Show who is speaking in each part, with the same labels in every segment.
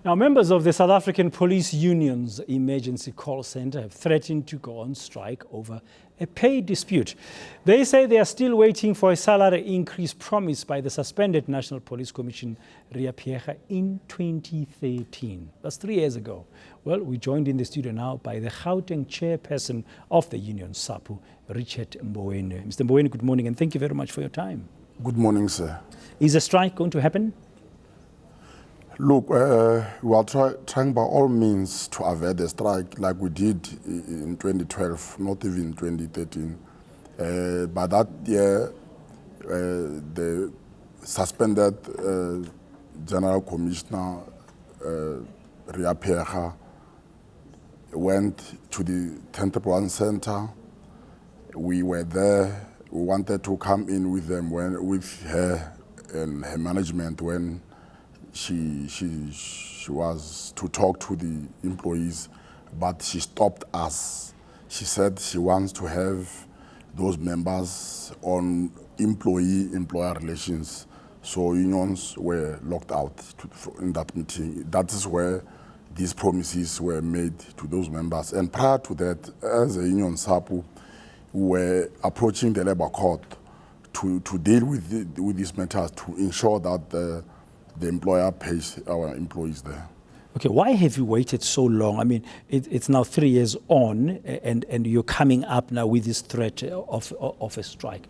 Speaker 1: Now, members of the South African Police Union's emergency call center have threatened to go on strike over a pay dispute. They say they are still waiting for a salary increase promised by the suspended National Police Commission, Riah Phiyega, in 2013. That's 3 years ago. Well, we're joined in the studio now by the Gauteng chairperson of the union, Sapu, Richard Mboweni. Mr. Mboweni, good morning, and thank you very much for your time.
Speaker 2: Good morning, sir.
Speaker 1: Is a strike going to happen?
Speaker 2: Look, we are trying by all means to avert the strike like we did in 2012, not even 2013. By that year, the suspended General Commissioner, Riah Phiyega, went to the Tenterbrand Center. We were there. We wanted to come in with them, with her and her management when she was to talk to the employees, but she stopped us. She said she wants to have those members on employee-employer relations. So unions were locked out in that meeting. That is where these promises were made to those members. And prior to that, as a union Sapu, we were approaching the labor court to deal with these matters, to ensure that the employer pays our employees there.
Speaker 1: Okay, why have you waited so long? I mean, it's now 3 years on, and you're coming up now with this threat of a strike.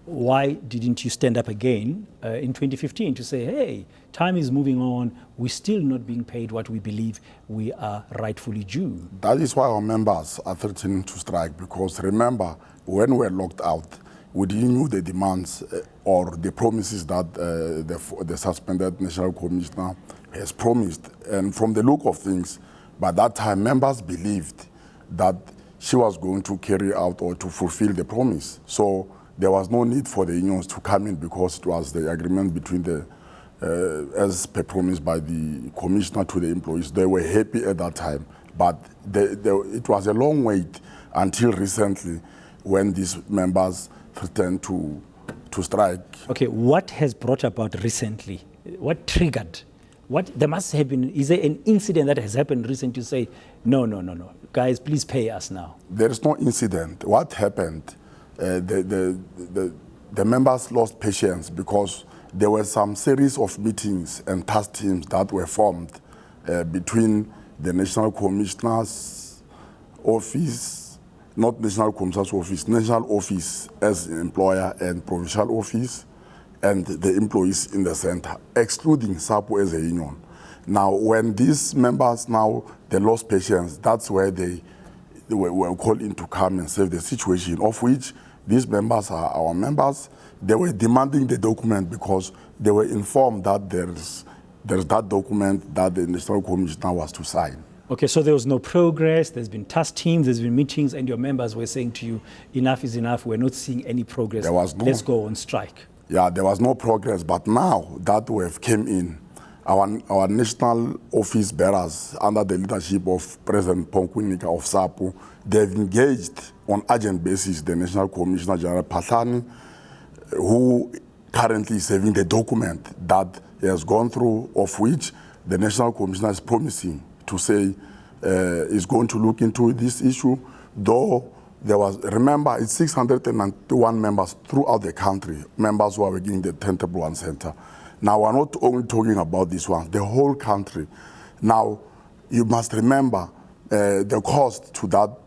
Speaker 1: Why didn't you stand up again in 2015 to say, hey, time is moving on, we're still not being paid what we believe we are rightfully due?
Speaker 2: That is why our members are threatening to strike, because remember, when we were locked out, we didn't know the demands or the promises that the suspended National Commissioner has promised. And from the look of things, by that time, members believed that she was going to carry out or to fulfill the promise. So there was no need for the unions to come in, because it was the agreement between as per promise by the commissioner to the employees. They were happy at that time, but it was a long wait until recently when these members threatened to strike.
Speaker 1: Okay, what has brought about recently? What triggered? There must have been, is there an incident that has happened recently to say, no, guys, please pay us now?
Speaker 2: There is no incident. What happened, the members lost patience because there were some series of meetings and task teams that were formed between the National Commissioner's office, not National Commissioner's office, National Office as an employer and Provincial Office, and the employees in the center, excluding Sapu as a union. Now, when these members they lost patience, that's where they were called in to come and save the situation, of which these members are our members. They were demanding the document because they were informed that there's that document that the National Commissioner was to sign.
Speaker 1: Okay, so there was no progress, there's been task teams, there's been meetings, and your members were saying to you, enough is enough, we're not seeing any progress, let's go on strike.
Speaker 2: Yeah, there was no progress, but now that we have came in, our national office bearers, under the leadership of President Ponkunika of Sapu, they've engaged on urgent basis the National Commissioner General Patlani, who currently is having the document that he has gone through, of which the National Commissioner is promising to say is going to look into this issue, though there was, remember, it's 691 members throughout the country, members who are working in the Tenterbrand Center. Now, we're not only talking about this one, the whole country. Now, you must remember the cost to that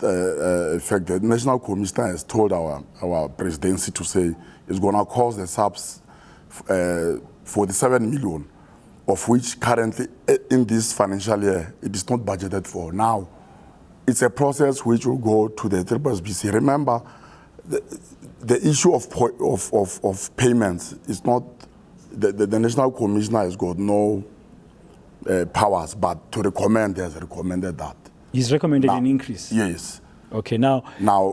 Speaker 2: effect. The National Commissioner has told our presidency to say it's going to cost the subs 47 million, of which currently in this financial year, it is not budgeted for. Now, it's a process which will go to the BC. Remember, the issue of payments is not, the National Commissioner has got no powers, but to recommend, he has recommended that.
Speaker 1: He's recommended an increase?
Speaker 2: Yes.
Speaker 1: Okay, now,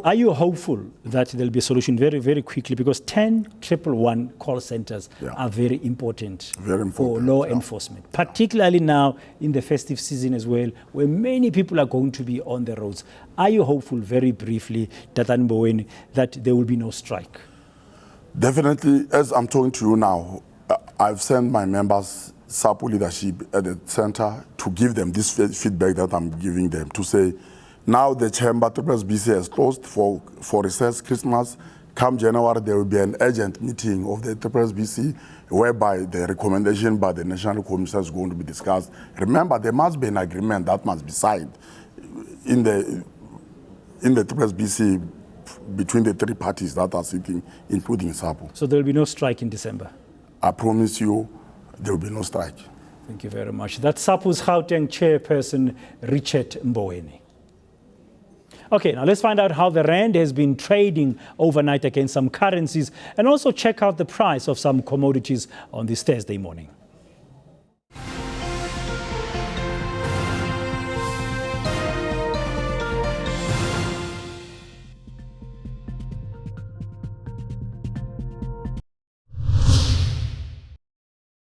Speaker 1: are you hopeful that there'll be a solution very, very quickly? Because 10,111 call centers are very important for law enforcement, particularly now in the festive season as well, where many people are going to be on the roads. Are you hopeful, very briefly, Mboweni, that there will be no strike?
Speaker 2: Definitely, as I'm talking to you now, I've sent my members Sapu leadership at the center to give them this feedback that I'm giving them, to say, now the chamber, BC has closed for recess, Christmas. Come January, there will be an urgent meeting of the BC whereby the recommendation by the National Commission is going to be discussed. Remember, there must be an agreement that must be signed in the BC between the three parties that are sitting, including Sapu.
Speaker 1: So there will be no strike in December?
Speaker 2: I promise you, there will be no strike.
Speaker 1: Thank you very much. That's Sapu's Gauteng chairperson, Richard Mboweni. Okay, now let's find out how the rand has been trading overnight against some currencies and also check out the price of some commodities on this Thursday morning.